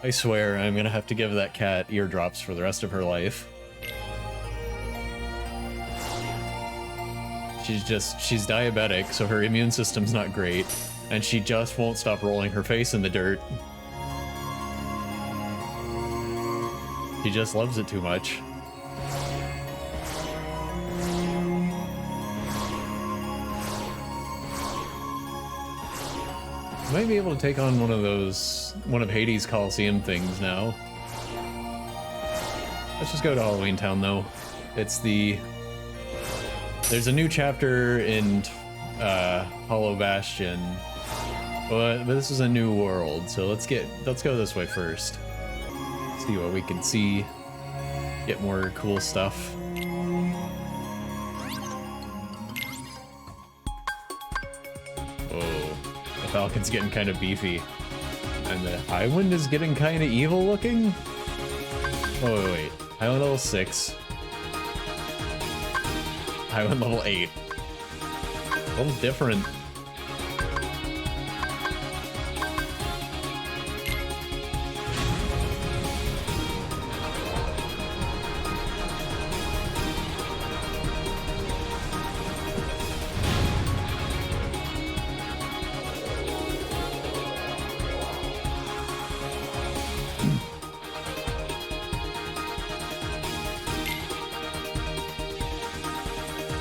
I swear I'm gonna have to give that cat eardrops for the rest of her life. She's diabetic, so her immune system's not great, and she just won't stop rolling her face in the dirt. She just loves it too much. I might be able to take on one of Hades' Coliseum things now. Let's just go to Halloween Town, though. There's a new chapter in Hollow Bastion, but this is a new world, so let's go this way first. See what we can see, get more cool stuff. The Falcon's getting kind of beefy. And the Highwind is getting kind of evil looking? Oh, wait. Highwind level 6. Highwind level 8. A little different.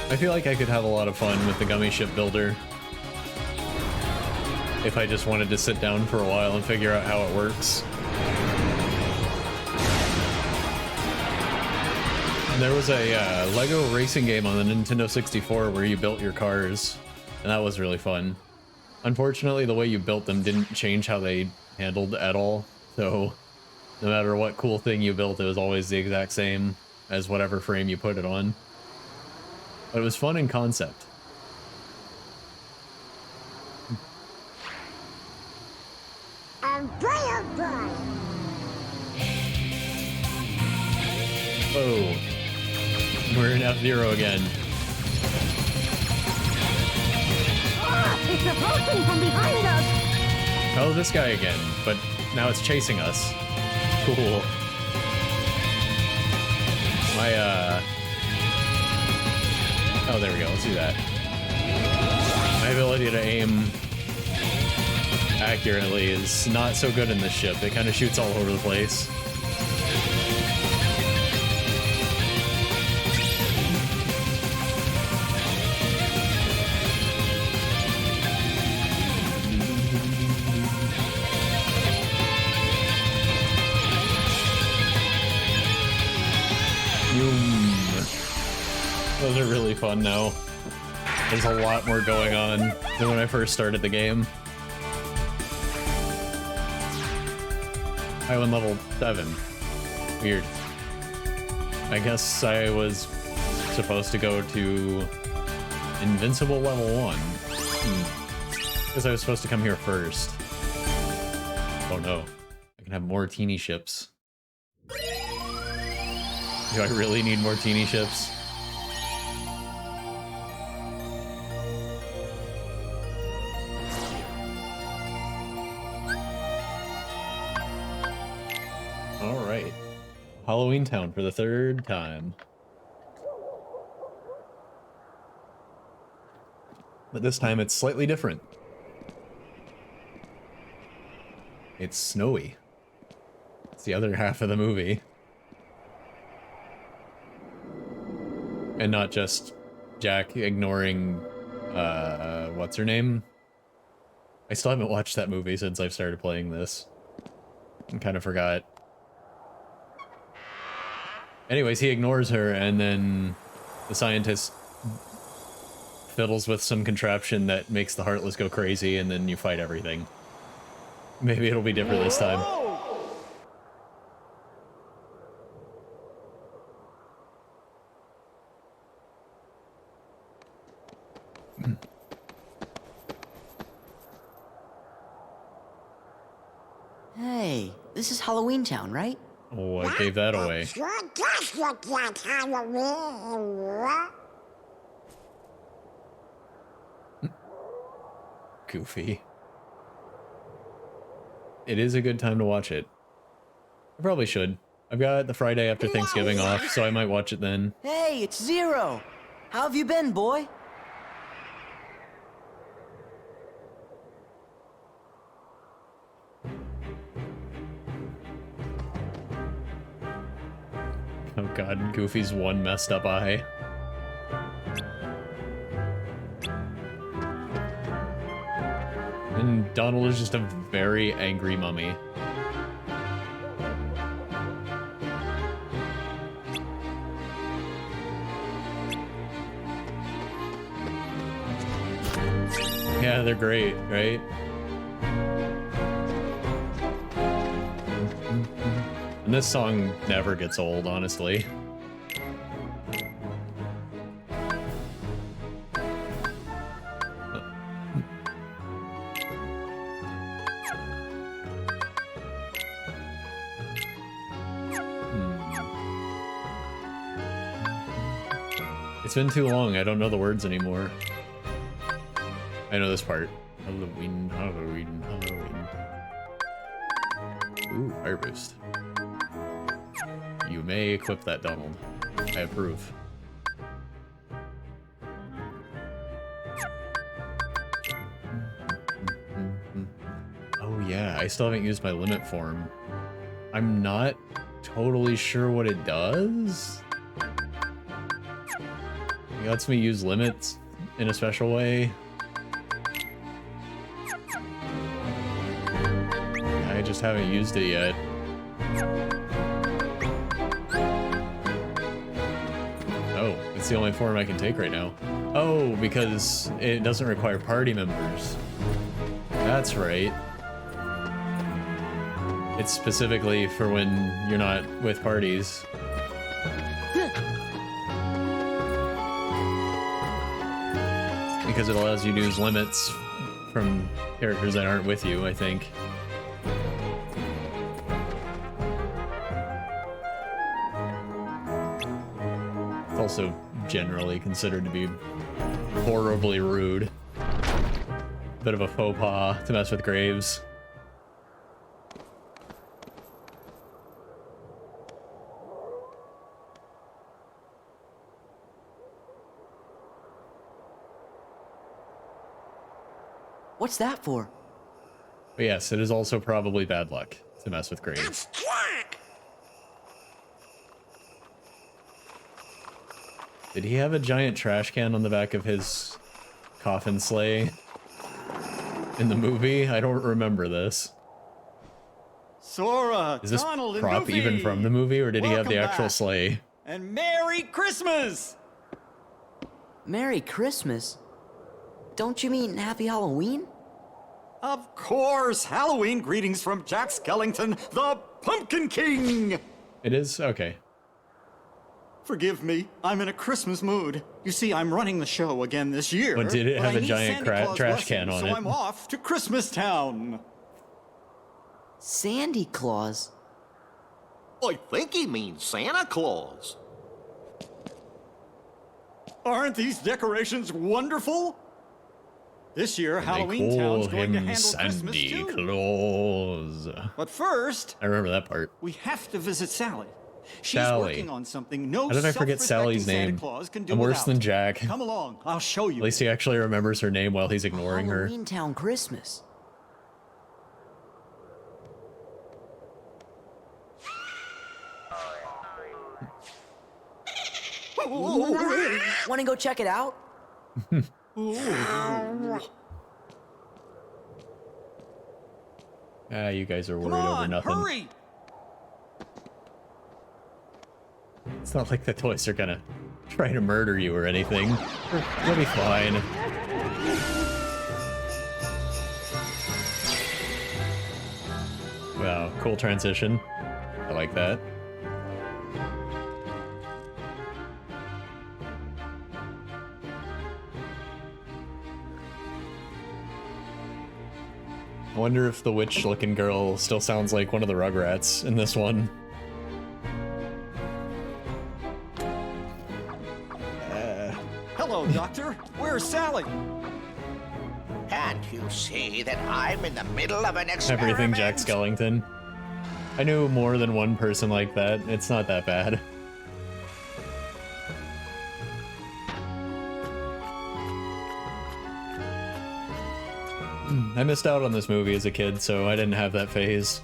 I feel like I could have a lot of fun with the Gummy Ship Builder if I just wanted to sit down for a while and figure out how it works. There was a Lego racing game on the Nintendo 64 where you built your cars, and that was really fun. Unfortunately, the way you built them didn't change how they handled at all, so no matter what cool thing you built, it was always the exact same as whatever frame you put it on. But it was fun in concept. Oh, we're in F-Zero again. It's approaching from behind us! Oh, this guy again, but now it's chasing us. Cool. Oh, there we go, let's do that. My ability to aim accurately is not so good in this ship. It kind of shoots all over the place. Those are really fun now. There's a lot more going on than when I first started the game. I went level 7. Weird. I guess I was supposed to go to Invincible level 1. Guess I was supposed to come here first. Oh no. I can have more teeny ships. Do I really need more teeny ships? Alright. Halloween Town for the 3rd time. But this time it's slightly different. It's snowy. It's the other half of the movie. And not just Jack ignoring, what's her name? I still haven't watched that movie since I've started playing this. I kind of forgot. Anyways, he ignores her, and then the scientist fiddles with some contraption that makes the Heartless go crazy, and then you fight everything. Maybe it'll be different this time. Hey, this is Halloween Town, right? Oh, I gave that away. Sure does look like Halloween. Goofy. It is a good time to watch it. I probably should. I've got the Friday after Thanksgiving off, so I might watch it then. Hey, it's Zero. How have you been, boy? Oh god, Goofy's one messed up eye. And Donald is just a very angry mummy. Yeah, they're great, right? And this song never gets old, honestly. It's been too long, I don't know the words anymore. I know this part. Halloween, Halloween, Halloween. Ooh, fire boost. You may equip that, Donald. I approve. Oh yeah, I still haven't used my limit form. I'm not totally sure what it does. It lets me use limits in a special way. I just haven't used it yet. Oh, it's the only form I can take right now. Oh, because it doesn't require party members. That's right. It's specifically for when you're not with parties. Because it allows you to use limits from characters that aren't with you, I think. It's also generally considered to be horribly rude. Bit of a faux pas to mess with graves. What's that for? But yes, it is also probably bad luck to mess with graves. That's Jack! Did he have a giant trash can on the back of his coffin sleigh in the movie? I don't remember this. Sora, Is this Donald, prop and Goofy. even from the movie, or did he have the Welcome actual back. sleigh? And Merry Christmas! Merry Christmas? Don't you mean Happy Halloween? Of course, Halloween greetings from Jack Skellington, the Pumpkin King! It is? Okay. Forgive me, I'm in a Christmas mood. You see, I'm running the show again this year. But did it have I a need giant Santa Claus trash can blessings, on so it? I'm off to Christmas Town. Sandy Claus? I think he means Santa Claus. Aren't these decorations wonderful? This year, Halloween They Town's call going to him handle Christmas Sandy too. Claus. But first, I remember that part. we have to visit Sally. She's Sally. working on something no How did I forget self-respecting Sally's Santa name? Claus can do I'm worse without. than Jack. Come along, I'll show you. At least he actually remembers her name while he's ignoring her. Halloween Town Christmas. Want to go check it out? Ah, you guys are Come worried over on, nothing. hurry! It's not like the toys are gonna try to murder you or anything. You'll be fine. Wow, cool transition. I like that. I wonder if the witch-looking girl still sounds like one of the Rugrats in this one. Hello, Doctor. Where's Sally? Can't you see that I'm in the middle of an experiment? Everything Jack Skellington. I knew more than one person like that. It's not that bad. I missed out on this movie as a kid, so I didn't have that phase.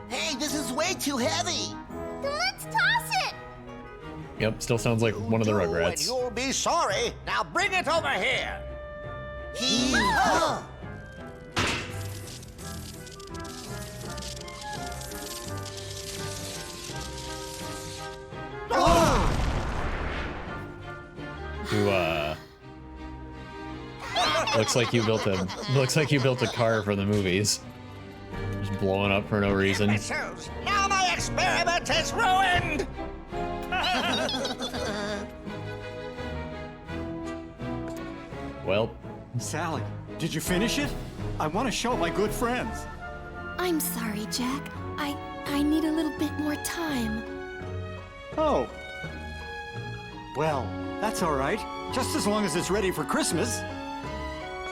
Hey, this is way too heavy. Let's toss it! Yep, still sounds like one of the And Rugrats. you'll be sorry. Now bring it over here. Hee-haw! You, looks like you built a car for the movies. Just blowing up for no reason. Missiles. Now my experiment is ruined. Well, Sally, did you finish it? I want to show my good friends. I'm sorry, Jack. I need a little bit more time. Oh. Well, that's all right. Just as long as it's ready for Christmas.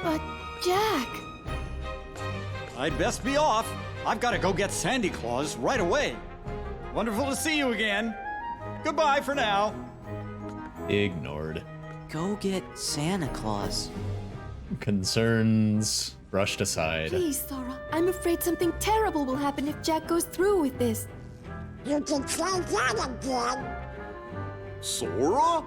But, Jack... I'd best be off. I've got to go get Sandy Claus right away. Wonderful to see you again. Goodbye for now. ignored. Go get Santa Claus. Concerns brushed aside. Please, Sora. I'm afraid something terrible will happen if Jack goes through with this. You can say that again. Sora?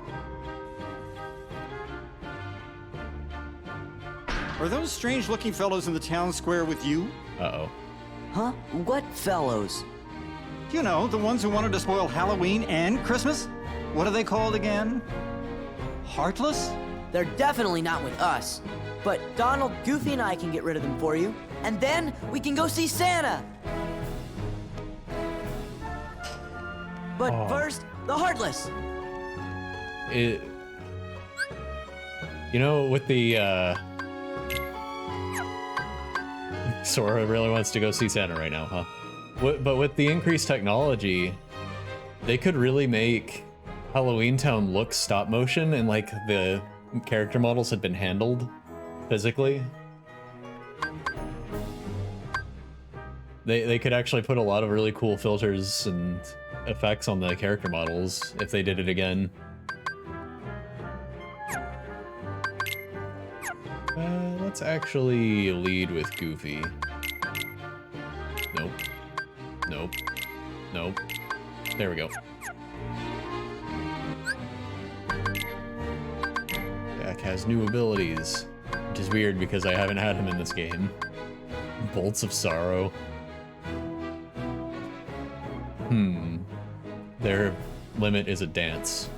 Are those strange-looking fellows in the town square with you? Uh-oh. Huh? What fellows? You know, the ones who wanted to spoil Halloween and Christmas? What are they called again? Heartless? They're definitely not with us. But Donald, Goofy, and I can get rid of them for you. And then we can go see Santa. But Oh. first, the Heartless. You know, with the, Sora really wants to go see Santa right now, huh? But with the increased technology, they could really make Halloween Town look stop motion and like the character models had been handled physically. They could actually put a lot of really cool filters and effects on the character models if they did it again. Let's actually lead with Goofy. Nope. Nope. Nope. There we go. Jack has new abilities, which is weird because I haven't had him in this game. Bolts of Sorrow. Their limit is a dance.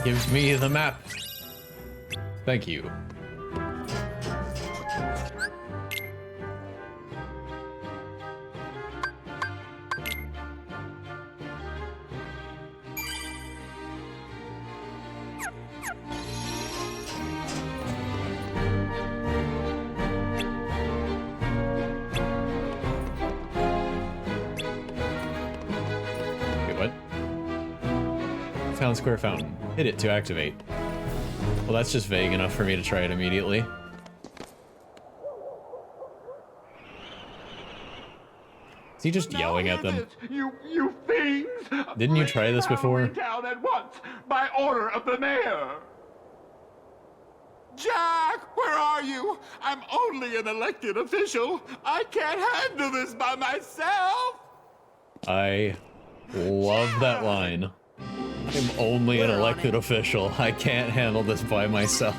Give me the map. Thank you. Wait, what? Town Square Fountain. Hit it to activate. Well, that's just vague enough for me to try it immediately. Is he just yelling at them? You fiends! Didn't you try this before? Down at once, by order of the mayor. Jack, where are you? I'm only an elected official. I can't handle this by myself. I love that line. I'm only an elected official. I can't handle this by myself.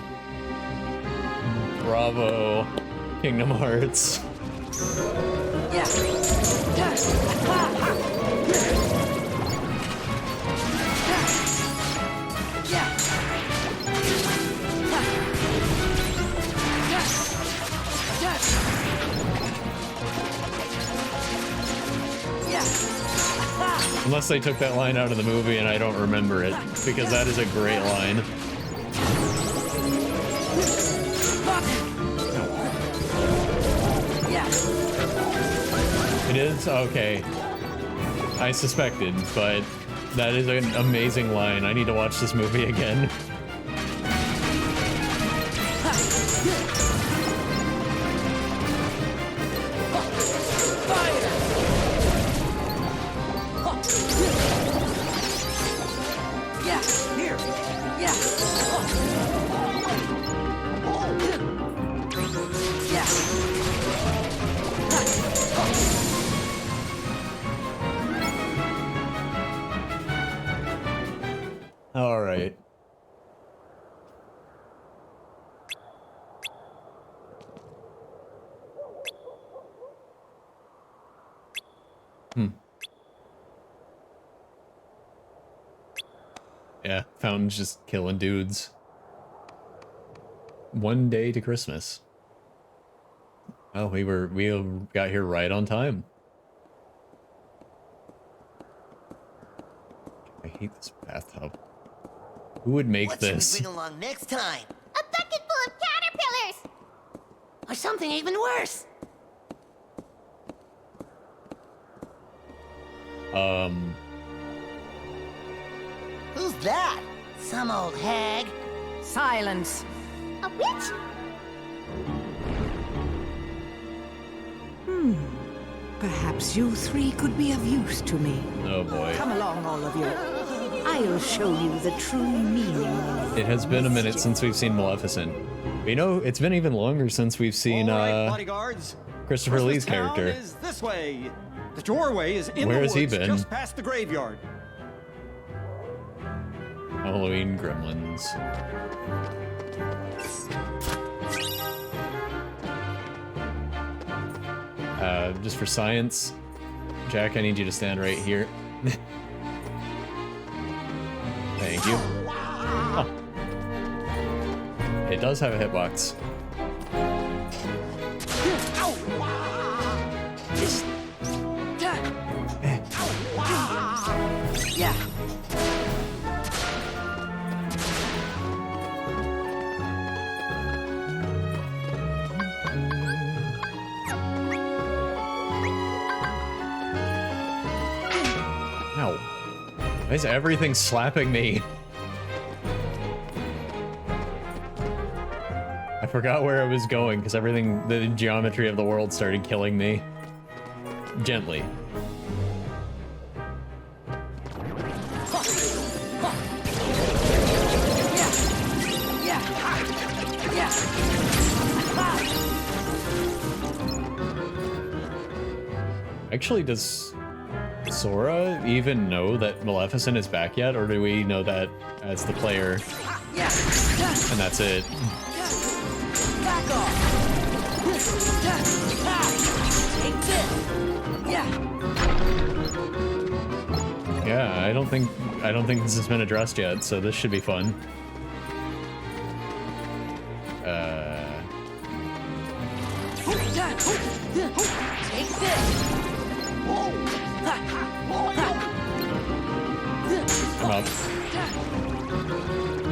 Bravo, Kingdom Hearts. Yeah. Yeah. Unless they took that line out of the movie and I don't remember it, because that is a great line. It is? Okay. I suspected, but that is an amazing line. I need to watch this movie again. All right. Yeah, Fountain's just killing dudes. 1 day to Christmas. Oh, we got here right on time. I hate this bathtub. Who would make What this? should we bring along next time? A bucket full of caterpillars! Or something even worse? Who's that? Some old hag? Silence. A witch? Perhaps you three could be of use to me. Oh boy. Come along, all of you. I'll show you the true meaning of It has been a minute since we've seen Maleficent. But you know, it's been even longer since we've seen All right, bodyguards. Christopher Christmas Lee's Town character. is this way. The doorway is in Where the has he woods been? just past the graveyard. Halloween Gremlins. Just for science, Jack, I need you to stand right here. Thank you. Oh. It does have a hitbox. Yeah. Ow. Why is everything slapping me? I forgot where I was going because everything, the geometry of the world started killing me. Gently. Actually, does Sora even know that Maleficent is back yet, or do we know that as the player? And that's it. Back off. Take this. Yeah, I don't think this has been addressed yet, so this should be fun. Take this. Come up.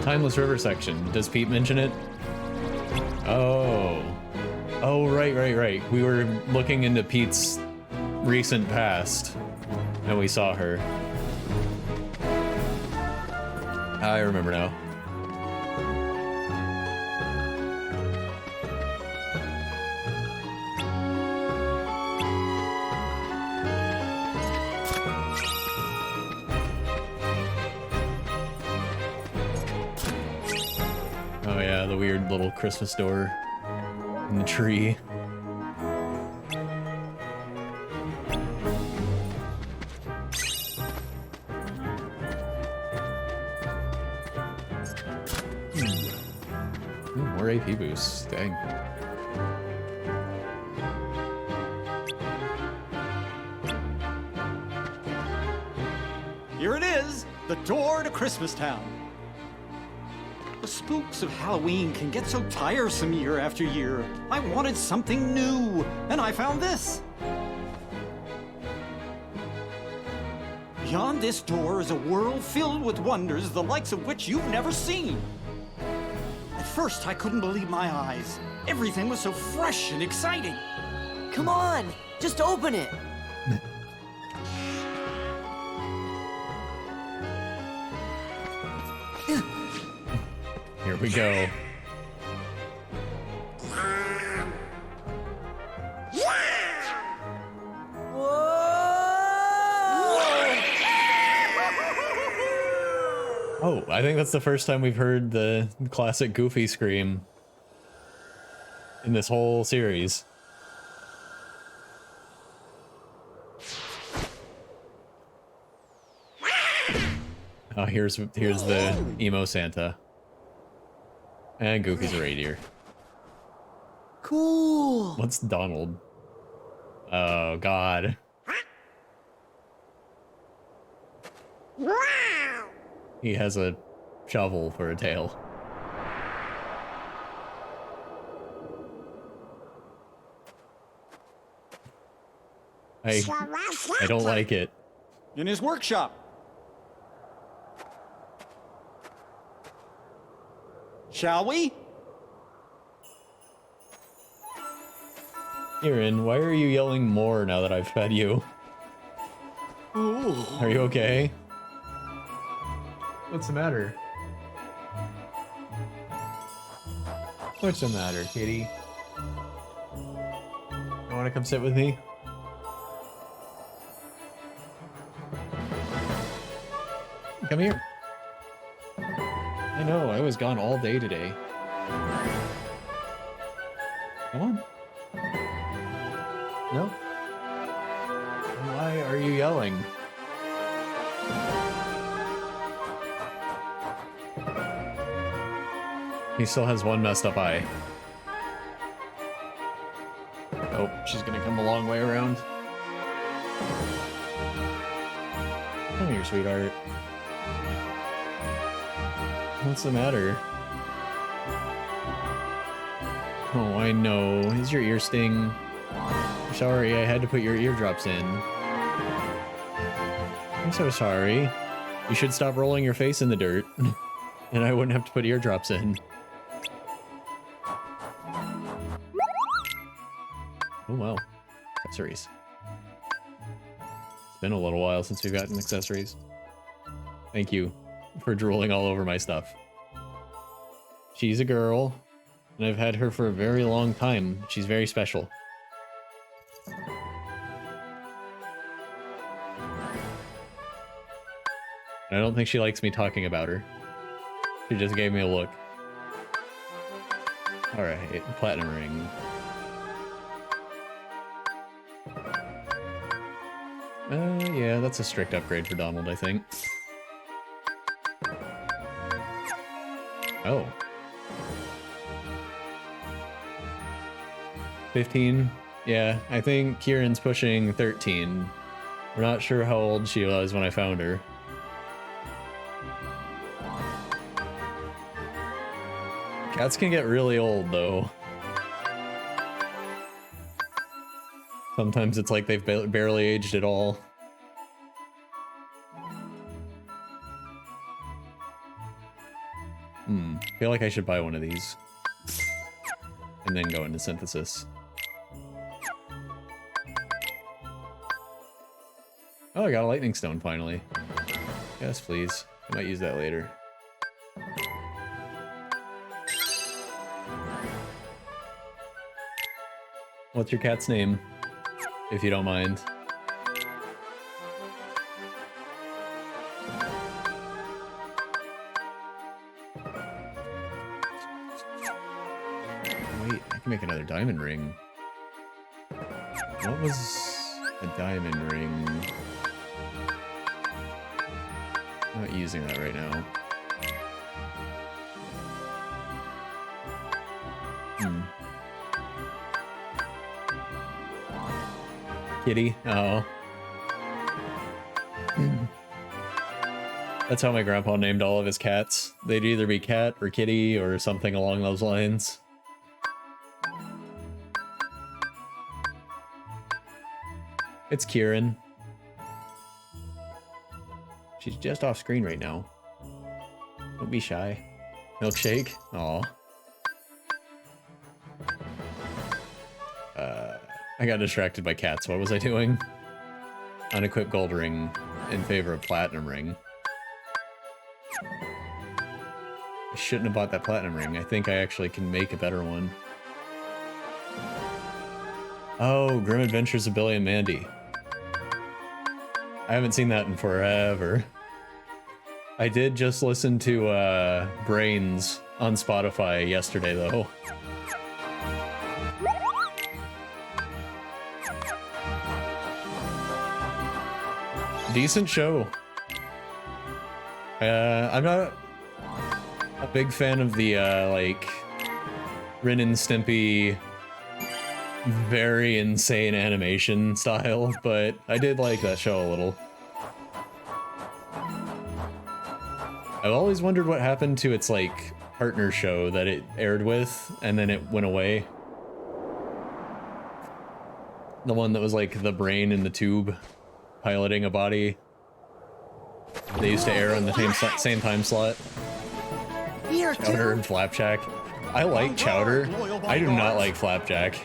Timeless River section. Does Pete mention it? Oh. Oh, right. We were looking into Pete's recent past, and we saw her. I remember now. Oh yeah, the weird little Christmas door in the tree. More AP boosts, dang. Here it is, the door to Christmas Town. spooks of Halloween can get so tiresome year after year. I wanted something new, and I found this. Beyond this door is a world filled with wonders the likes of which you've never seen. At first, I couldn't believe my eyes. Everything was so fresh and exciting. Come on, just open it. Here we go. Oh, I think that's the first time we've heard the classic Goofy scream in this whole series. Oh, here's the emo Santa. And Goofy's a reindeer. Cool. What's Donald? Oh, God. He has a shovel for a tail. I don't like it. In his workshop. Shall we? Kieran, why are you yelling more now that I've fed you? Ooh. Are you okay? What's the matter? What's the matter, kitty? You want to come sit with me? Come here. I know, I was gone all day today. Come on. No? Why are you yelling? He still has one messed up eye. Oh, she's gonna come a long way around. Come here, sweetheart. What's the matter? Oh, I know. Is your ear sting? Sorry, I had to put your eardrops in. I'm so sorry. You should stop rolling your face in the dirt. And I wouldn't have to put eardrops in. Oh, wow. Accessories. It's been a little while since we've gotten accessories. Thank you for drooling all over my stuff. She's a girl, and I've had her for a very long time. She's very special. I don't think she likes me talking about her. She just gave me a look. Alright, platinum ring. Yeah, that's a strict upgrade for Donald, I think. Oh. 15? Yeah, I think Kieran's pushing 13. We're not sure how old she was when I found her. Cats can get really old, though. Sometimes it's like they've barely aged at all. I feel like I should buy one of these. And then go into synthesis. Oh, I got a lightning stone finally. Yes, please. I might use that later. What's your cat's name? If you don't mind. Wait, I can make another diamond ring. What was a diamond ring? I'm not using that right now. Kitty? Oh. That's how my grandpa named all of his cats. They'd either be cat or kitty or something along those lines. It's Kieran. She's just off screen right now. Don't be shy. Milkshake? Aw. I got distracted by cats. What was I doing? Unequipped gold ring in favor of platinum ring. I shouldn't have bought that platinum ring. I think I actually can make a better one. Oh, Grim Adventures of Billy and Mandy. I haven't seen that in forever. I did just listen to Brains on Spotify yesterday, though. Decent show. I'm not a big fan of the, like, Ren and Stimpy very insane animation style, but I did like that show a little. I've always wondered what happened to its, like, partner show that it aired with, and then it went away. The one that was, like, the brain in the tube piloting a body. They used to air on the same time slot. Chowder and Flapjack. I like Chowder. I do not like Flapjack.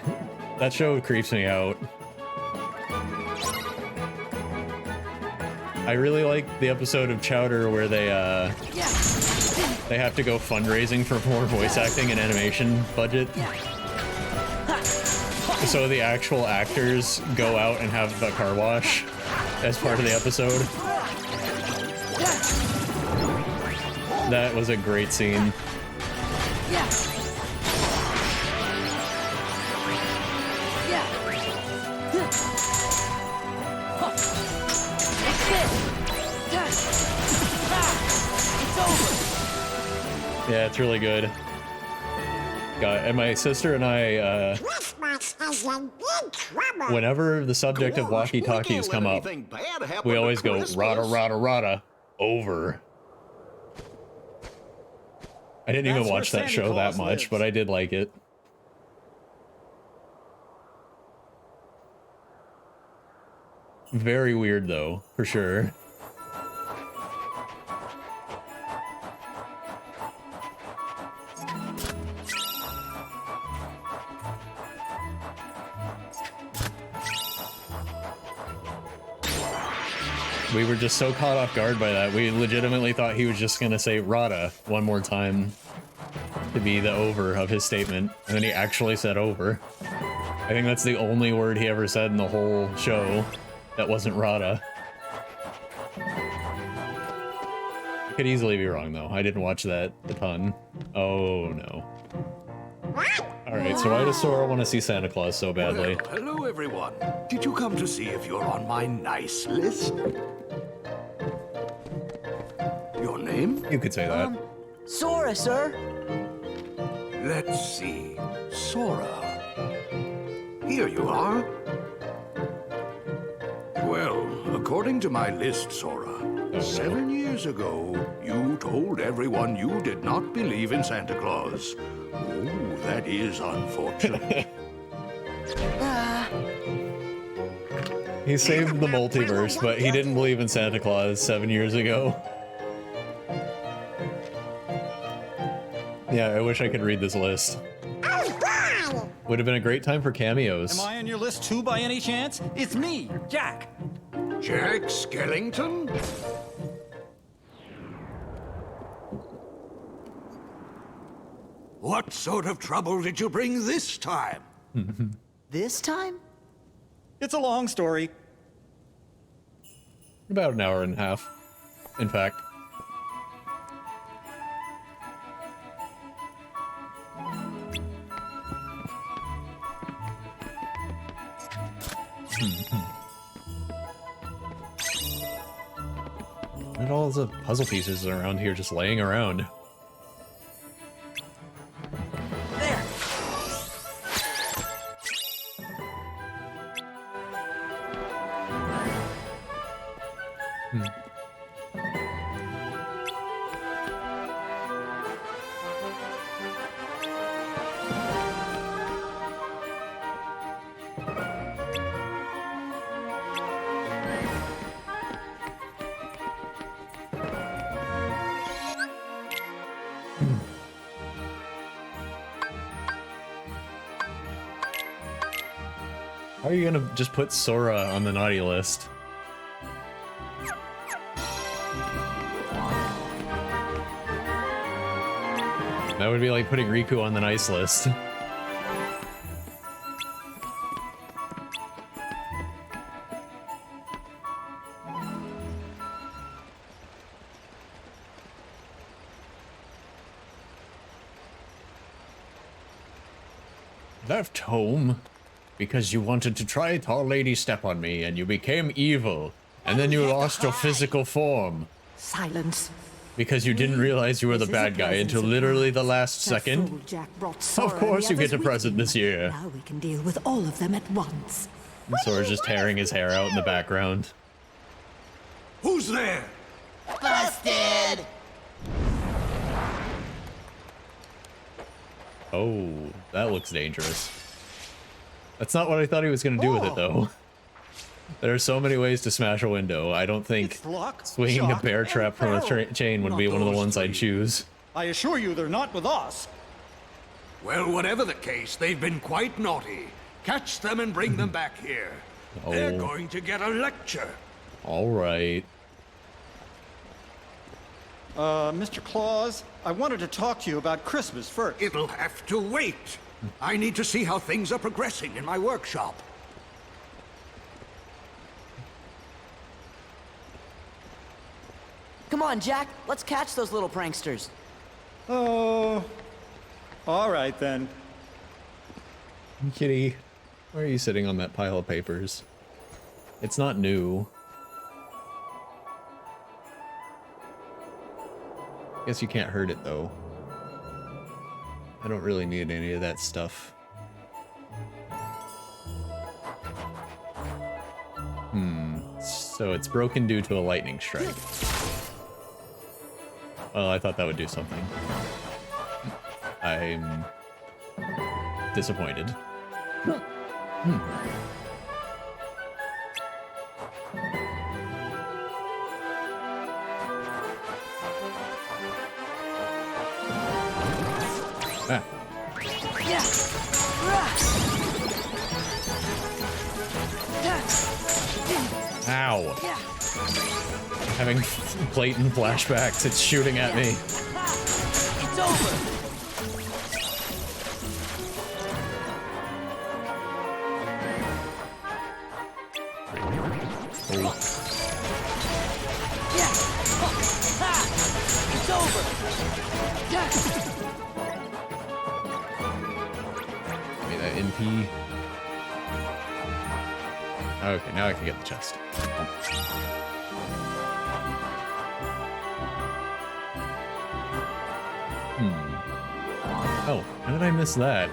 That show creeps me out. I really like the episode of Chowder where they have to go fundraising for more voice acting and animation budget. So the actual actors go out and have the car wash as part of the episode. That was a great scene. Yeah, it's really good. God, and my sister and I, whenever the subject of walkie-talkies come up, we always go, rada, rada, rada, over. I didn't even watch that show that much, but I did like it. Very weird, though, for sure. We were just so caught off guard by that. We legitimately thought he was just gonna say Rada one more time to be the over of his statement, and then he actually said over. I think that's the only word he ever said in the whole show that wasn't Rada. I could easily be wrong, though. I didn't watch that a ton. Oh, no. Alright, so why does Sora want to see Santa Claus so badly? Well, hello, everyone. Did you come to see if you're on my nice list? Your name? You could say that. Sora, sir. Let's see. Sora. Here you are. Well, according to my list, Sora, 7 years ago, you told everyone you did not believe in Santa Claus. Oh, that is unfortunate. He saved the multiverse, but he didn't believe in Santa Claus 7 years ago. Yeah, I wish I could read this list. Would have been a great time for cameos. Am I on your list too by any chance? It's me, Jack. Jack Skellington? What sort of trouble did you bring this time? This time? It's a long story. About an hour and a half, in fact. Look at all the puzzle pieces around here just laying around. There. How are you gonna just put Sora on the naughty list? That would be like putting Riku on the nice list. Left home because you wanted to try Tall Lady Step on me and you became evil. And then you lost your physical form. Silence. Because you didn't realize you were the bad guy until literally the last second. Of course you get a present this year. Now we can deal with all of them at once. And Sora's just tearing his hair out in the background. Who's there? Busted! Oh, that looks dangerous. That's not what I thought he was gonna do with it, though. There are so many ways to smash a window. I don't think swinging a bear trap from a chain would be one of the ones I'd choose. I assure you they're not with us. Well, whatever the case, they've been quite naughty. Catch them and bring them back here. They're Oh. going to get a lecture. All right. Mr. Claus, I wanted to talk to you about Christmas first. It'll have to wait. I need to see how things are progressing in my workshop. Come on, Jack. Let's catch those little pranksters. Oh, all right then. Kitty, why are you sitting on that pile of papers? It's not new. Guess you can't hurt it, though. I don't really need any of that stuff. So it's broken due to a lightning strike. Well, I thought that would do something. I'm disappointed. Ah. Ow. Having blatant flashbacks, it's shooting at me. It's over. It's over. Give me that NP. Okay, now I can get the chest. Oh, how did I miss that?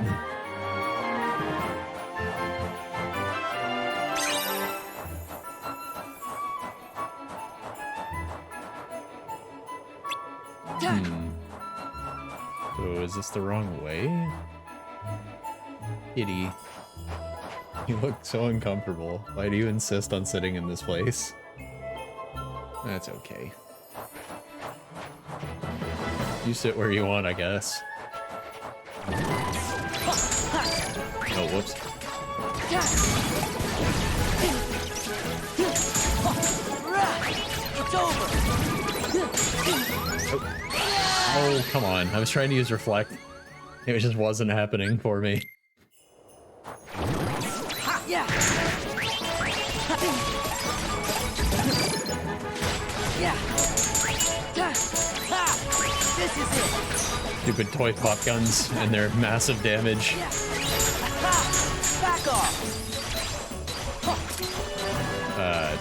So is this the wrong way? Kitty. You look so uncomfortable. Why do you insist on sitting in this place? That's okay. You sit where you want, I guess. Oh, whoops. It's over. Oh, come on. I was trying to use Reflect. It just wasn't happening for me. Yeah. Yeah. This is it. Stupid toy pop guns and their massive damage. Yeah. Back off.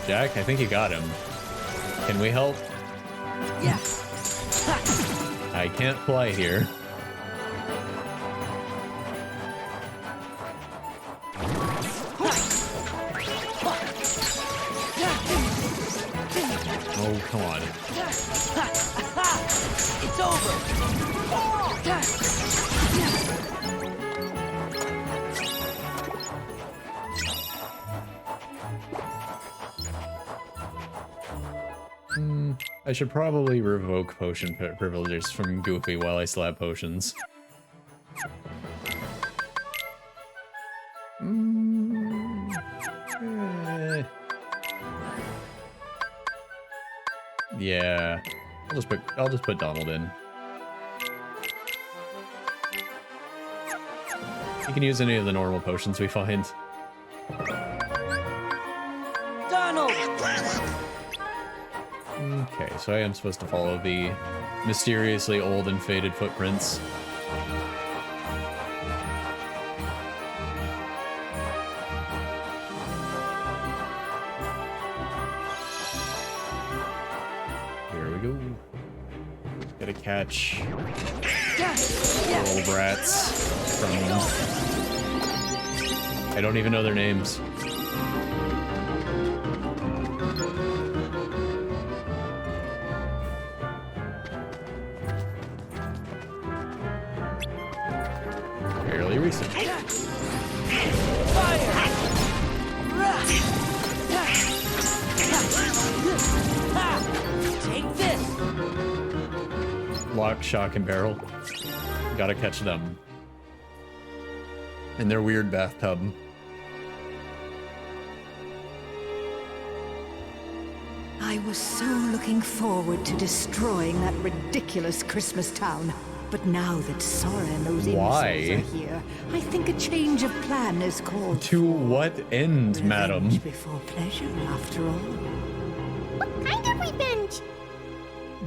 Jack, I think you got him. Can we help? Yeah. I can't fly here. Oh, come on. It's over. I should probably revoke potion privileges from Goofy while I still have potions. Yeah. I'll just put Donald in. You can use any of the normal potions we find. Donald! Okay, so I am supposed to follow the mysteriously old and faded footprints. Here we go. Gotta catch little brats from... I don't even know their names. Fairly recent. Take this! Lock, shock, and barrel. Gotta catch them. In their weird bathtub. I was so looking forward to destroying that ridiculous Christmas town. But now that Sora and those Why? imbeciles are here, I think a change of plan is called. To what end, madam? Revenge before pleasure, after all. What kind of revenge?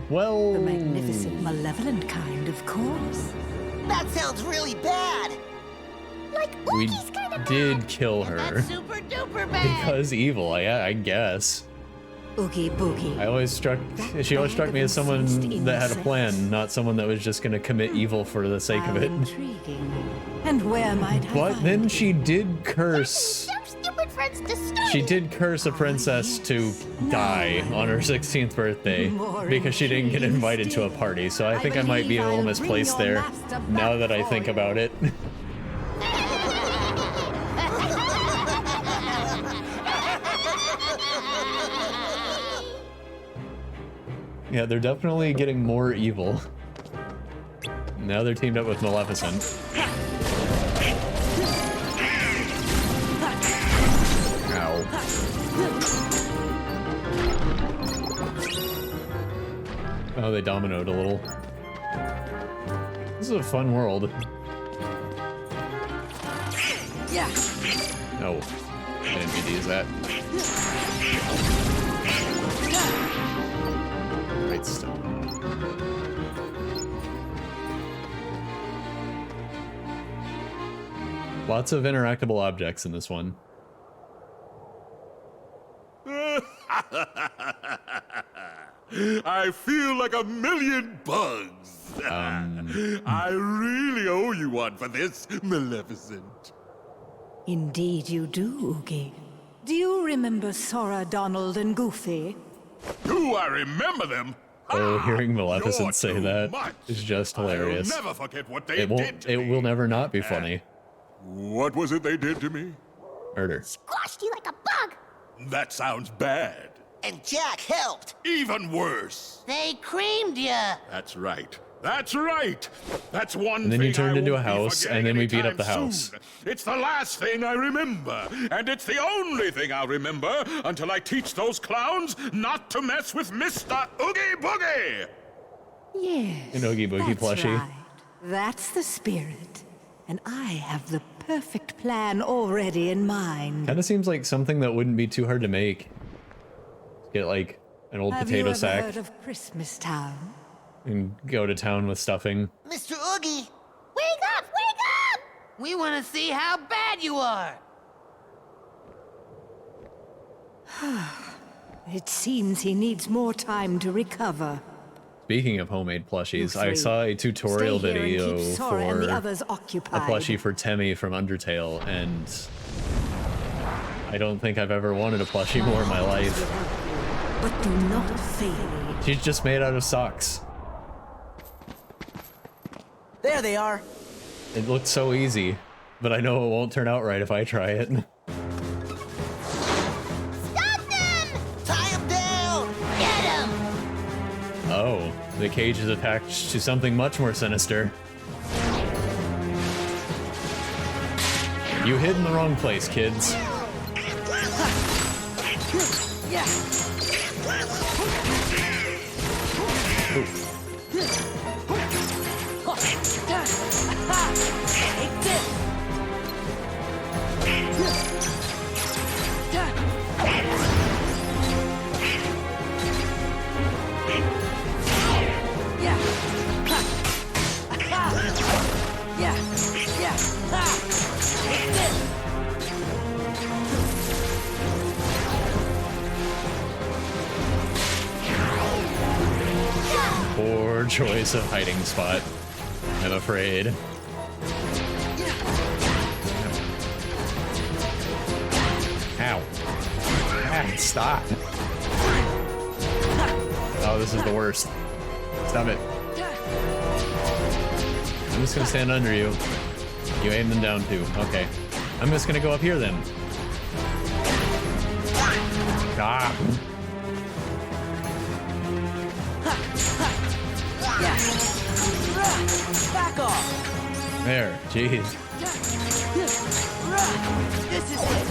Well... The magnificent, malevolent kind, of course. That sounds really bad. Like We Oogie's kind of did kill her. That's super duper bad. Because evil, I guess. Oogie Boogie. She always struck me as someone that had a plan, not someone that was just gonna commit evil for the sake of How it. intriguing. And where might I But find then you? she did curse. Their stupid friends destroyed She it. did curse a princess to die on her 16th birthday because she didn't get invited to a party, so I think I might be a little misplaced there now that I think about it. Yeah, they're definitely getting more evil. Now they're teamed up with Maleficent. Ow. Oh, they dominoed a little. This is a fun world. Yeah. No, I didn't mean to use that. Right stone. Lots of interactable objects in this one. I feel like a million bugs. I really owe you one for this, Maleficent. Indeed you do, Oogie. Do you remember Sora, Donald, and Goofy? Do I remember them? Oh, hearing You're Maleficent say too that much. is just hilarious. I'll never forget what they It won't. did to It me. will never not be funny. What was it they did to me? Murder. Squashed you like a bug. That sounds bad. And Jack helped. Even worse. They creamed you. That's right. That's right. That's one And then thing you turned I into a won't be house, and forgetting then we beat up anytime the house. soon. It's the last thing I remember, and it's the only thing I'll remember until I teach those clowns not to mess with Mr. Oogie Boogie. Yes. An Oogie Boogie that's plushie. Right. That's the spirit. And I have the perfect plan already in mind. Kind of seems like something that wouldn't be too hard to make. Get like an old Have potato you ever sack heard of Christmas Town? and go to town with stuffing. Mr. Oogie. Wake up! Wake up! We want to see how bad you are. It seems he needs more time to recover. Speaking of homemade plushies, You I three, saw a tutorial stay here and video keep Sora and the for others a occupied. plushie for Temmie from Undertale, and I don't think I've ever wanted a plushie more in my life. But do not fail me. She's just made out of socks. There they are. It looked so easy, but I know it won't turn out right if I try it. Stop them! Tie him down. Get him! Oh, the cage is attached to something much more sinister. You hid in the wrong place, kids. Yeah. Take this! Poor choice of hiding spot, I'm afraid. Ow. Ah, stop. Oh, this is the worst. Stop it. I'm just gonna stand under you. You aim them down too. Okay. I'm just gonna go up here then. Ah. Back off! There, jeez. This is it!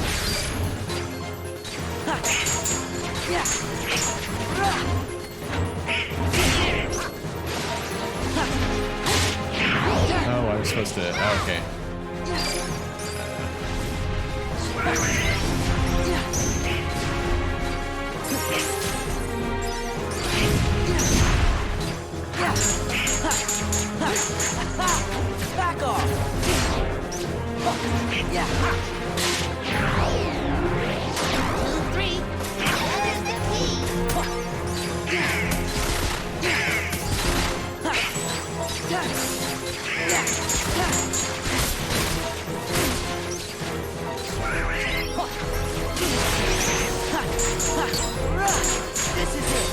Oh, I was supposed to. Oh, okay. Back off! Yeah. 2, 3. There's the key. This is it.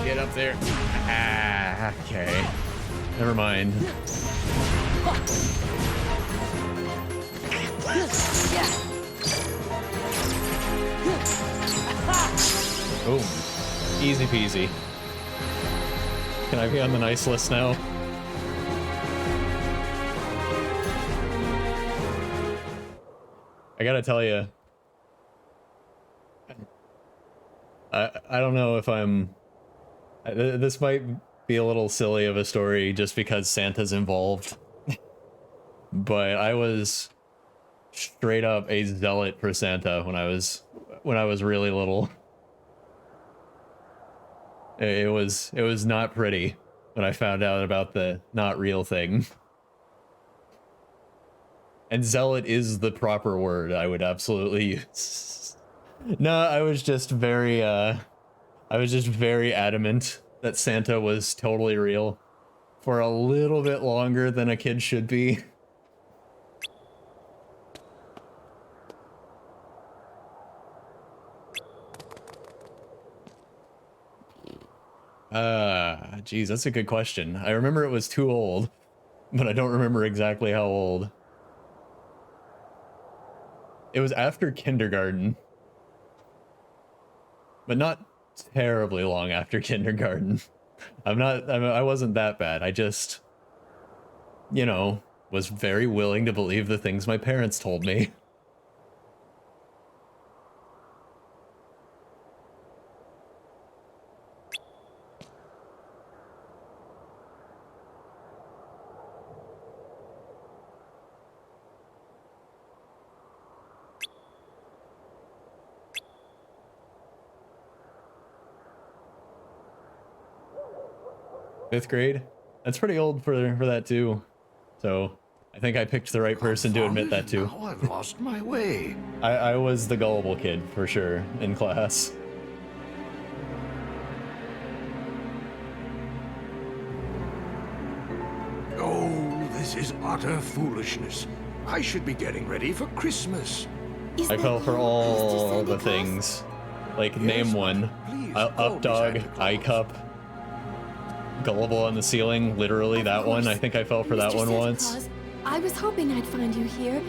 Get up there. Ah, okay. Never mind. Boom. Easy peasy. Can I be on the nice list now? I gotta tell you, I don't know if I'm. This might be a little silly of a story just because Santa's involved, but I was straight up a zealot for Santa when I was really little. It was not pretty when I found out about the not real thing. And zealot is the proper word I would absolutely use. No, I was just very adamant that Santa was totally real for a little bit longer than a kid should be. Geez, that's a good question. I remember it was too old, but I don't remember exactly how old. It was after kindergarten, but not terribly long after kindergarten. I wasn't that bad. I just, you know, was very willing to believe the things my parents told me. Fifth grade? That's pretty old for that too. So I think I picked the right person to admit that to. Now I've lost my way. I was the gullible kid for sure in class. Oh, this is utter foolishness. I should be getting ready for Christmas. Is I that fell for how all Santa the Claus? thing. Like, Yes, name one. please, Up call me dog, Santa Claus. eye cup, gullible on the ceiling, literally Of that one. course. I think I fell for that Mr. one Santa once. Claus, I was hoping I'd find you here.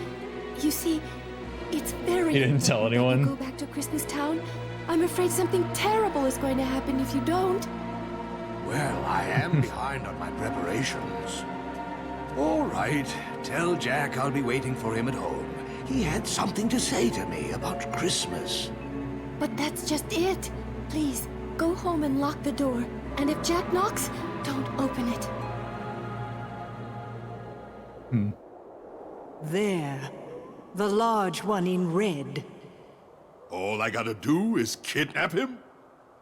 You see, It's very You didn't tell important that anyone? you go back to Christmas Town. I'm afraid something terrible is going to happen if you don't. Well, I am behind on my preparations. All right, tell Jack I'll be waiting for him at home. He had something to say to me about Christmas. But that's just it. Please, go home and lock the door. And if Jack knocks, don't open it. There. The large one in red. All I gotta do is kidnap him?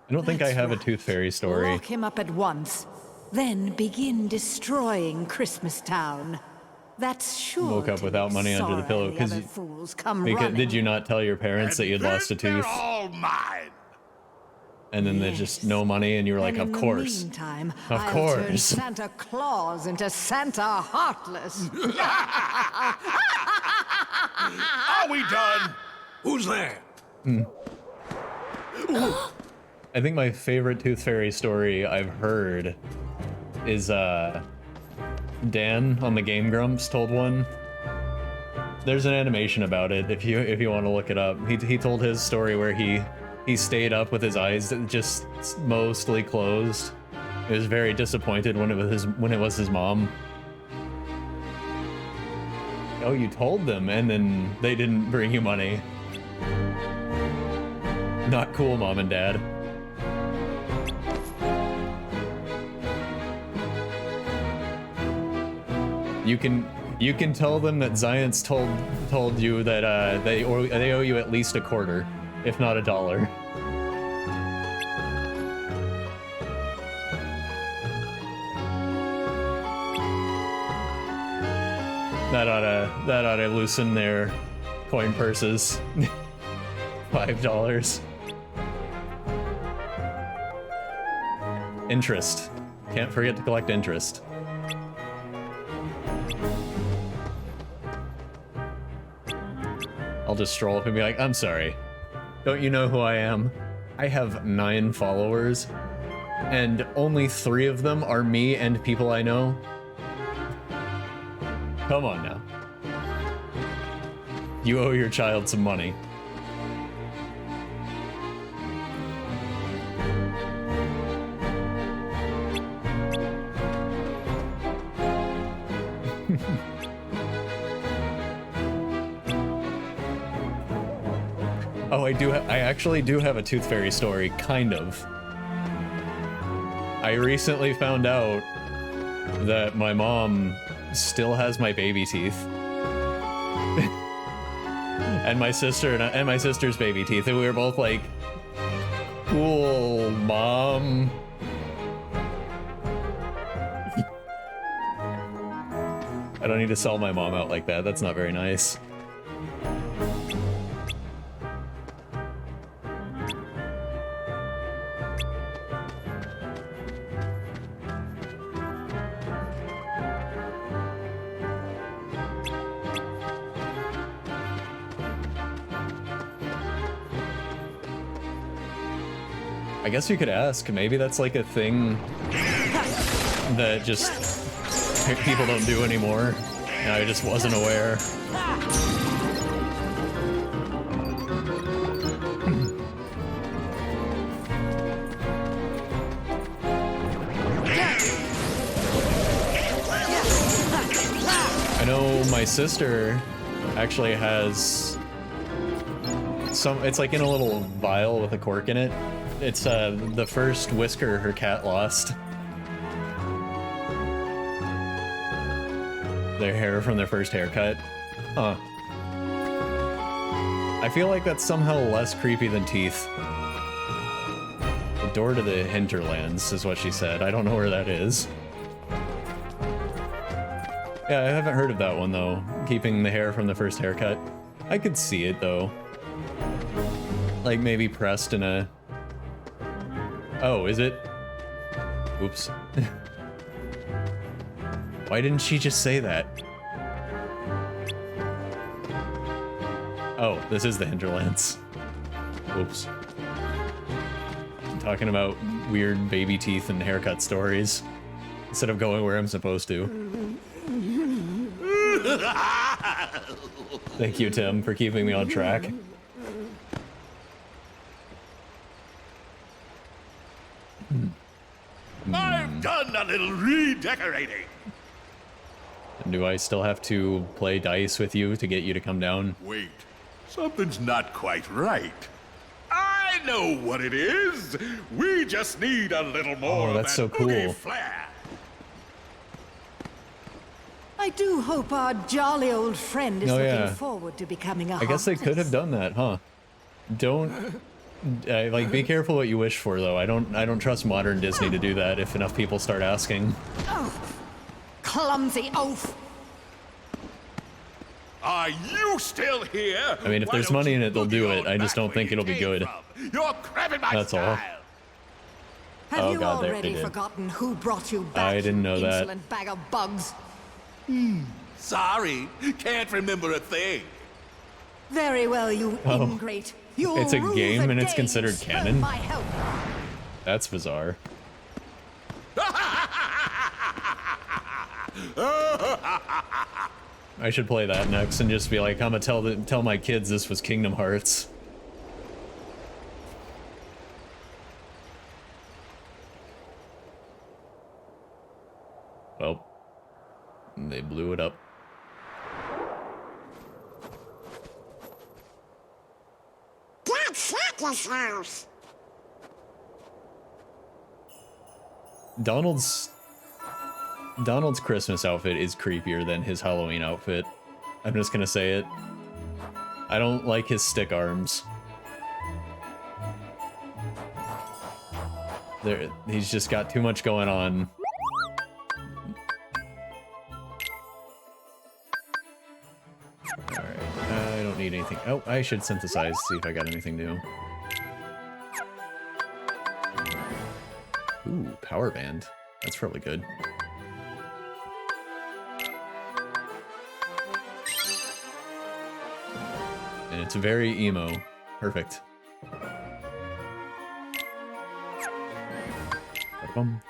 I don't think I That's have a right. Tooth Fairy story. Lock him up at once. Then begin destroying Christmas Town. That's sure. Woke up to without make money under the Sora pillow, and 'cause other you- fools come Because, running. did you not tell your parents that you'd lost a Then tooth? They're all mine. And then there's just no money, and you were like, And of in course. the meantime, Of I'll turn course. Santa Claus into Santa Heartless. Are we done? Who's there? I think my favorite Tooth Fairy story I've heard is Dan on the Game Grumps told one. There's an animation about it if you want to look it up. He told his story where he stayed up with his eyes just mostly closed. He was very disappointed when it was his mom. Oh, you told them and then they didn't bring you money. Not cool, Mom and Dad. You can tell them that Zions told you that they owe you at least a quarter, if not $1. That oughta loosen their coin purses. $5. Interest. Can't forget to collect interest. I'll just stroll up and be like, I'm sorry. Don't you know who I am? I have 9 followers, and only 3 of them are me and people I know. Come on now. You owe your child some money. Oh, I actually do have a Tooth Fairy story, kind of. I recently found out that my mom still has my baby teeth. And my sister and my sister's baby teeth, and we were both like, cool, Mom. I don't need to sell my mom out like that. That's not very nice. I guess you could ask. Maybe that's like a thing that just people don't do anymore, and I just wasn't aware. I know my sister actually has it's like in a little vial with a cork in it. It's the first whisker her cat lost. Their hair from their first haircut. Huh. I feel like that's somehow less creepy than teeth. The door to the hinterlands is what she said. I don't know where that is. Yeah, I haven't heard of that one though. Keeping the hair from the first haircut. I could see it though. Like maybe pressed in a... Oh, is it? Oops. Why didn't she just say that? Oh, this is the hinterlands. Oops. I'm talking about weird baby teeth and haircut stories instead of going where I'm supposed to. Thank you, Tim, for keeping me on track. I've done a little redecorating. And do I still have to play dice with you to get you to come down? Wait, something's not quite right. I know what it is. We just need a little more of that's that so cool. oogie flair. I do hope our jolly old friend is Oh, looking yeah. forward to becoming a I guess they could have done that, huh? Don't like be careful what you wish for, though. I don't trust modern Disney to do that if enough people start asking. Oh, clumsy oaf! Are you still here? I mean, if Why there's don't money you in it, they'll look do your it. I just back don't where think you it'll be came good. from? You're crabbing my That's all. style. Have Oh, you God, they already did. forgotten who brought you back? I didn't know you that. insolent bag of bugs. Sorry, can't remember a thing. Very well, you ingrate. You'll It's a rue game the and it's day considered you spurned canon? my help. That's bizarre. I should play that next and just be like, I'm gonna tell my kids this was Kingdom Hearts. Well, they blew it up. That's Santa's house. Donald's Christmas outfit is creepier than his Halloween outfit. I'm just gonna say it. I don't like his stick arms. He's just got too much going on. Alright, I don't need anything. Oh, I should synthesize, see if I got anything new. Ooh, power band. That's probably good. And it's very emo. Perfect. Ba-dum.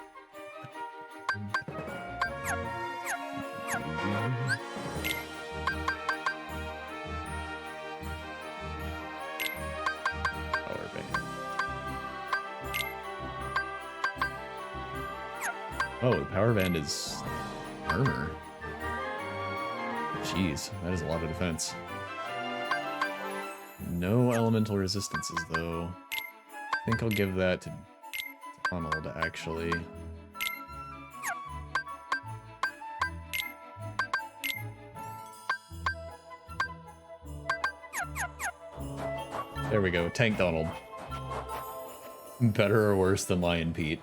Power band. Oh, the power band is armor. Jeez, that is a lot of defense. No elemental resistances, though. I think I'll give that to Donald, actually. There we go, Tank Donald. Better or worse than Lion Pete?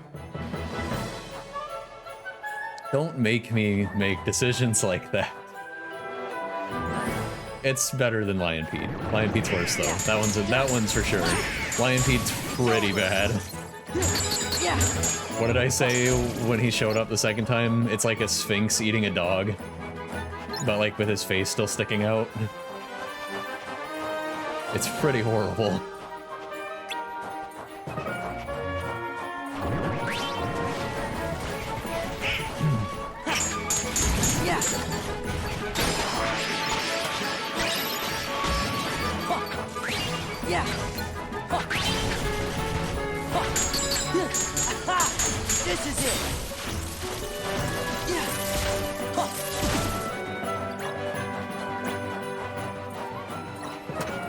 Don't make me make decisions like that. It's better than Lion Pete. Lion Pete's worse though. That one's for sure. Lion Pete's pretty bad. What did I say when he showed up the second time? It's like a sphinx eating a dog, but like with his face still sticking out. It's pretty horrible. Yeah. This is it.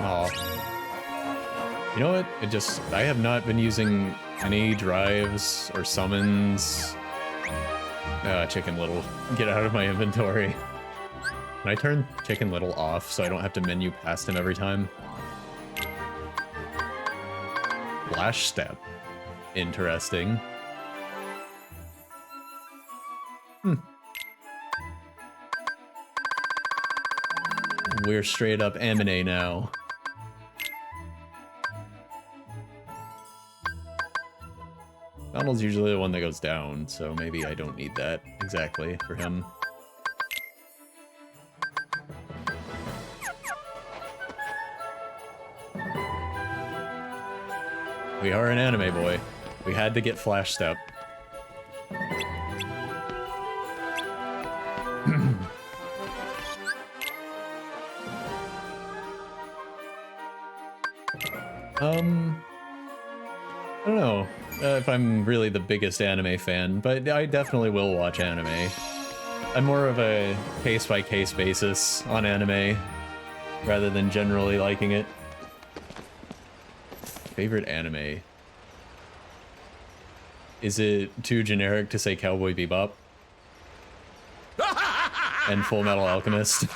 Aw. You know what? I have not been using any drives or summons. Chicken Little. Get out of my inventory. Can I turn Chicken Little off so I don't have to menu past him every time? Flash Step. Interesting. We're straight up M&A now. Donald's usually the one that goes down, so maybe I don't need that exactly for him. We are an anime boy. We had to get Flash Step. I don't know if I'm really the biggest anime fan, but I definitely will watch anime. I'm more of a case-by-case basis on anime, rather than generally liking it. Favorite anime? Is it too generic to say Cowboy Bebop? And Full Metal Alchemist?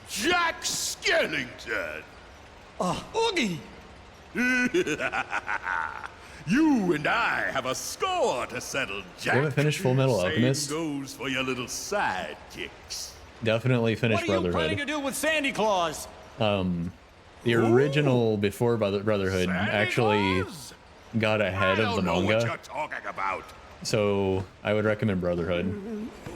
Jack Skellington! Oogie! You and I have a score to settle, Jack. You haven't finished Full Metal Alchemist? Same goes for your little sidekicks. Definitely finish What are you planning to Brotherhood. do with Sandy Claus? The original before Brotherhood actually Claus? got ahead I of the don't know what manga, you're talking about. so I would recommend Brotherhood.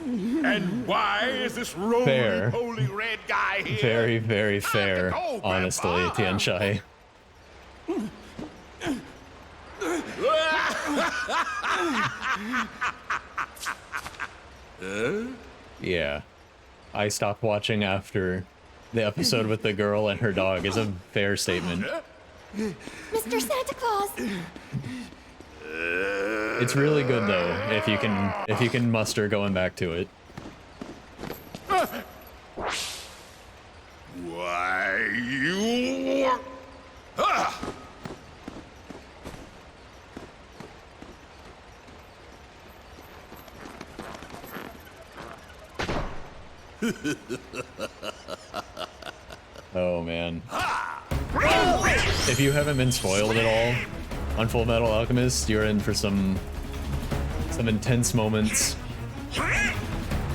And why is this Fair. roly-poly red guy here? Very, very fair, go, honestly, Grandpa. Tianshai. Yeah. I stopped watching after the episode with the girl and her dog is a fair statement. Mr. Santa Claus! It's really good though, if you can muster going back to it. Why, you... Ah! Oh man. If you haven't been spoiled at all on Full Metal Alchemist, you're in for some intense moments.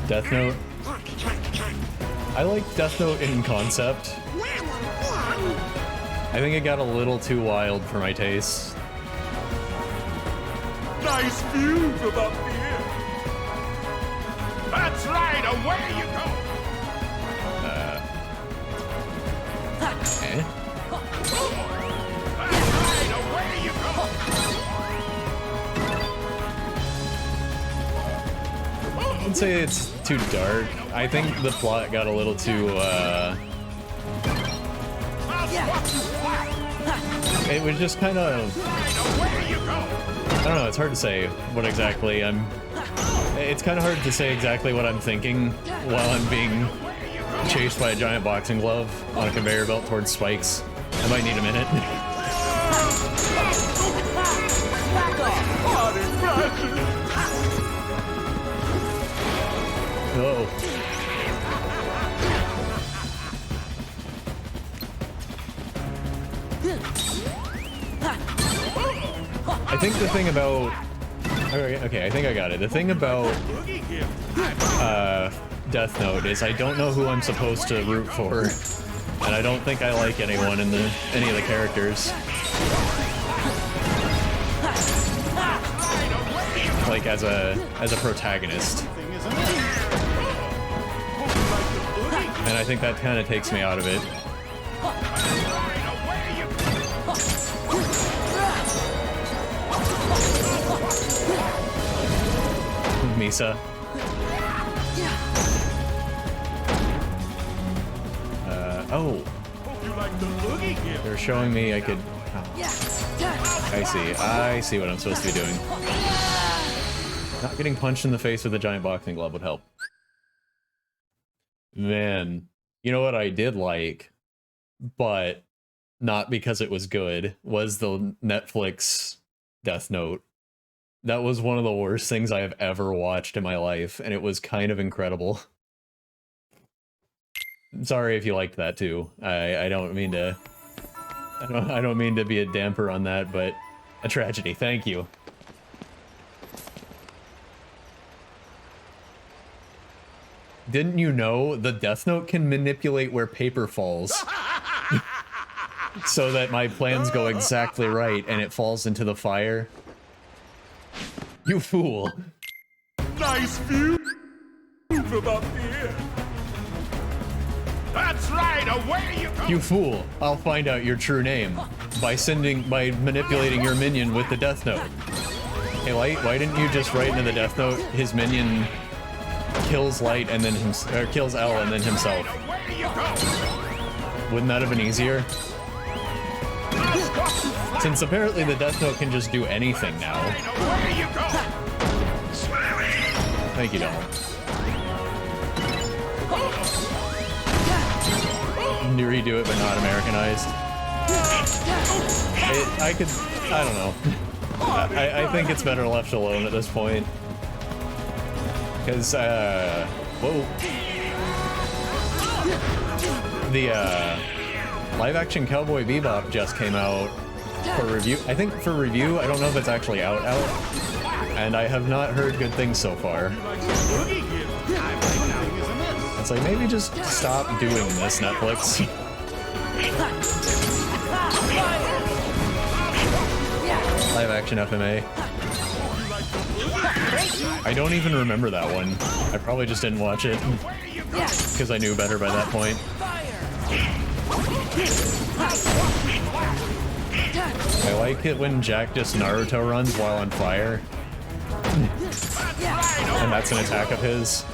Death Note. I like Death Note in concept. I think it got a little too wild for my taste. Nice view from up here. That's right, away you go. Eh? That's right, away you go. I'd say it's too dark. I think the plot got a little too, it was just kind of, I don't know, it's hard to say what exactly it's kind of hard to say exactly what I'm thinking while I'm being chased by a giant boxing glove on a conveyor belt towards spikes. I might need a minute. Oh. I think the thing about... Okay, I think I got it. The thing about Death Note is I don't know who I'm supposed to root for, and I don't think I like anyone in any of the characters. Like as a protagonist. And I think that kind of takes me out of it. Misa. Oh. They're showing me I could... Oh. I see what I'm supposed to be doing. Not getting punched in the face with a giant boxing glove would help. Man, you know what I did like, but not because it was good, was the Netflix Death Note. That was one of the worst things I have ever watched in my life, and it was kind of incredible. Sorry if you liked that too. I don't mean to... I don't mean to be a damper on that, but a tragedy. Thank you. Didn't you know the Death Note can manipulate where paper falls? So that my plans go exactly right and it falls into the fire? You fool. Nice view from up here. That's right, away you go. You fool. I'll find out your true name by manipulating your minion with the Death Note. Hey, why didn't you just write into the Death Note his minion kills Light and then kills L and then himself. Wouldn't that have been easier? Since apparently the Death Note can just do anything now. Thank you, Donald. Redo it, but not Americanized. I don't know. I think it's better left alone at this point. Because, whoa. The, live-action Cowboy Bebop just came out for review. I think for review, I don't know if it's actually out. And I have not heard good things so far. It's like, maybe just stop doing this, Netflix. Live action FMA. I don't even remember that one. I probably just didn't watch it because I knew better by that point. I like it when Jack just Naruto runs while on fire. And that's an attack of his.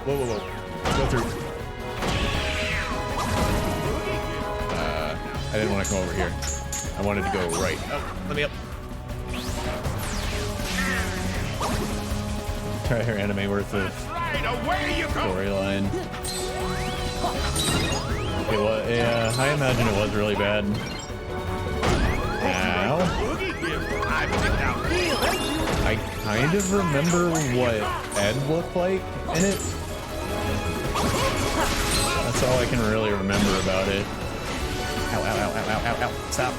Whoa. Go through. I didn't want to come over here. I wanted to go right. Oh, let me up. Try her anime worth of storyline. Yeah, I imagine it was really bad. Now, I kind of remember what Ed looked like in it. That's all I can really remember about it. Ow. Stop.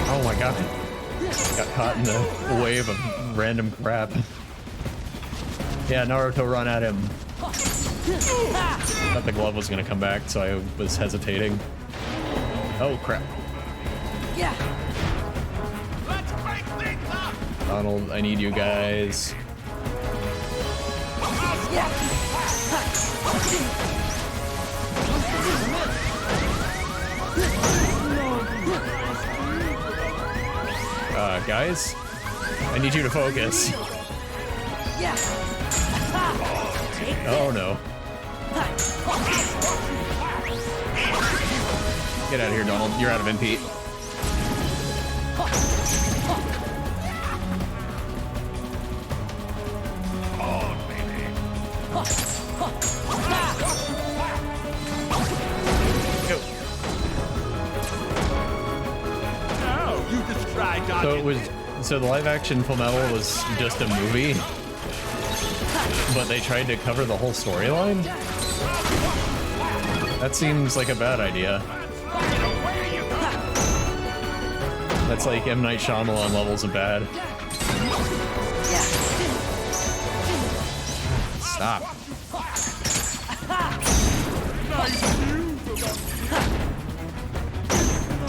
Oh my god. Got caught in the wave of random crap. Yeah, Naruto run at him. Thought the glove was gonna come back, so I was hesitating. Oh crap. Yeah. Donald, I need you guys. Guys, I need you to focus. Oh no. Get out of here, Donald. You're out of MP. So the live-action Fullmetal was just a movie, but they tried to cover the whole storyline? That seems like a bad idea. That's like M. Night Shyamalan levels of bad. Stop.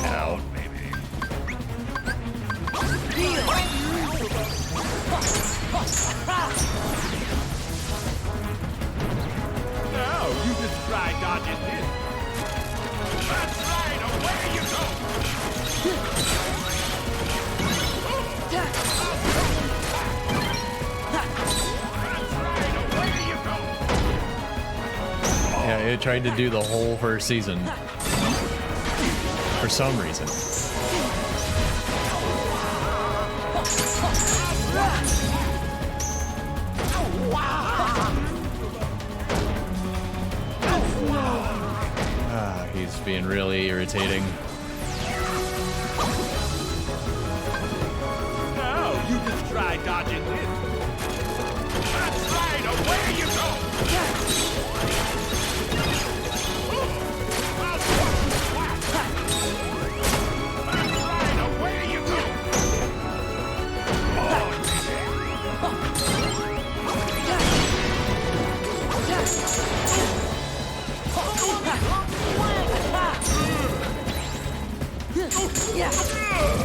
Ow. Now you just try dodging this. That's right, away you go. That's right, away you go. Yeah, it tried to do the whole first season. For some reason. He's being really irritating. Now you just try dodging this. That's right, away you go. Yeah.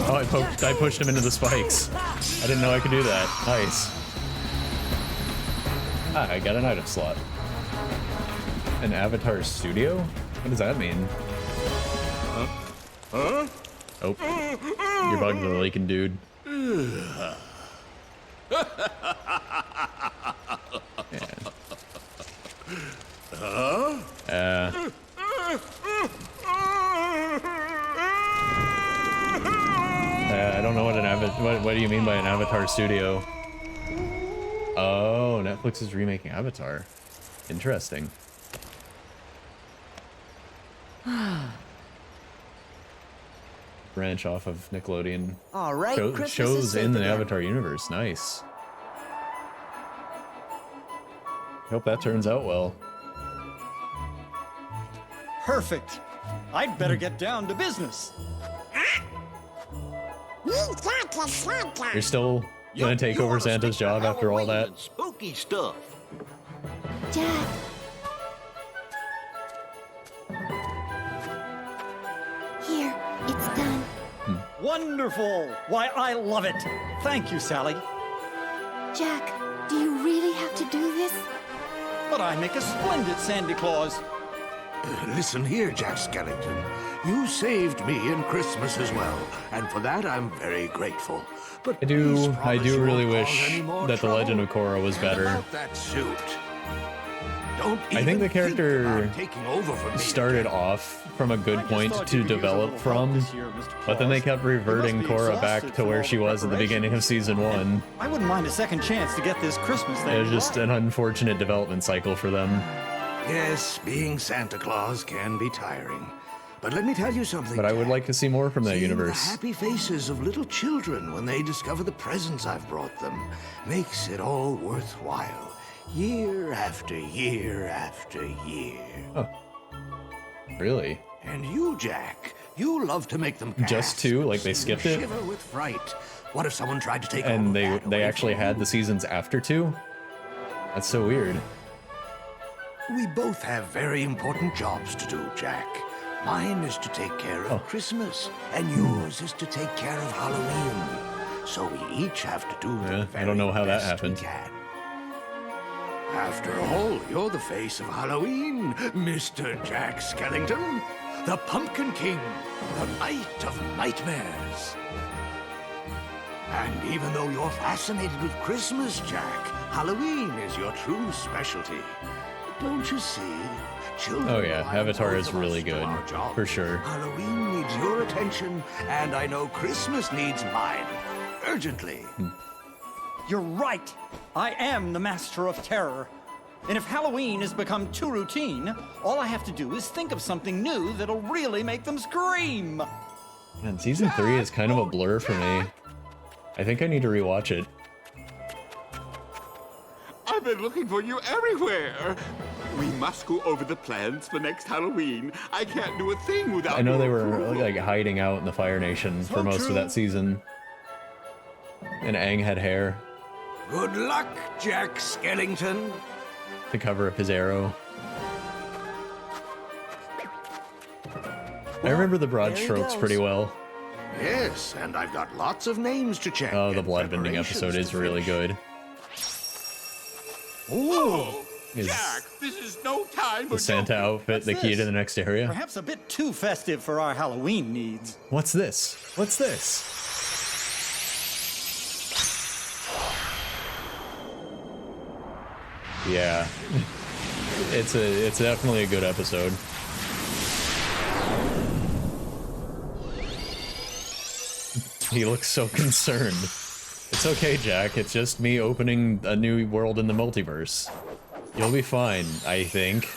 Oh, I pushed him into the spikes. I didn't know I could do that. Nice. Ah, I got an item slot. An avatar studio? What does that mean? Huh? Oh. You're bugging the leaking dude. I don't know what an what do you mean by an avatar studio? Oh, Netflix is remaking Avatar. Interesting. Branch off of Nickelodeon. All right, Christmas is Shows safe in the again. Avatar universe. Nice. Hope that turns out well. Perfect. I'd better get down to business. We got the Santa. You're still gonna take over Santa's job after all that? And spooky stuff. Jack. Here, it's done. Wonderful. Why, I love it. Thank you, Sally. Jack, do you really have to do this? But I make a splendid Santa Claus. Listen here, Jack Skellington. You saved me in Christmas as well, and for that I'm very grateful. But I please do promise you really won't wish cause any more that the Legend of trouble. Korra was And better. about that suit. Don't I think even the character about taking over for me started again. off from a good I just point thought to you could use a develop little help from, this year, Mr. but then they Claus. kept reverting You must be Korra back exhausted to from where all she the was at the beginning of season 1. I wouldn't mind a second chance to get this Christmas thing It was just right. an unfortunate development cycle for them. Yes, being Santa Claus can be tiring. But let me tell you something, But I would Jack. like to see more from that Seeing universe. the happy faces of little children when they discover the presents I've brought them makes it all worthwhile. Year after year after year. Really? And you, Jack, you love to make them Just gasp, two? Like they so skipped you it? shiver with fright. What if someone tried to take all And of they that they away actually from had you? the seasons after 2? That's so weird. We both have very important jobs to do, Jack. Mine is to take care of Christmas, and yours is to take care of Halloween. So we each have to do the Yeah, I very don't know how that best happened. we can. After all, you're the face of Halloween, Mr. Jack Skellington, the Pumpkin King, the Knight of Nightmares. And even though you're fascinated with Christmas, Jack, Halloween is your true specialty. Don't you see? Children Oh yeah, rely on Avatar both is of really us to do good, our job. for sure. Halloween needs your attention, and I know Christmas needs mine. Urgently. You're right. I am the master of terror. And if Halloween has become too routine, all I have to do is think of something new that'll really make them scream. Man, season 3 is kind of a blur for me. I think I need to rewatch it. I've been looking for you everywhere. We must go over the plans for next Halloween. I can't do a thing without I know they your were approval. like hiding out in the Fire Nation for most of that season. And Aang had hair Good luck, Jack Skellington. to cover up his arrow. I remember the broad there he strokes goes. pretty well. Yes, and I've got lots of names to check. Oh, the and bloodbending episode preparations is to really finish. good. Oh, Is Jack, this is no time for the Santa joking. outfit the key to this? the next area? Perhaps a bit too festive for our Halloween needs. What's this? What's this? Yeah. It's definitely a good episode. He looks so concerned. It's okay, Jack. It's just me opening a new world in the multiverse. You'll be fine, I think.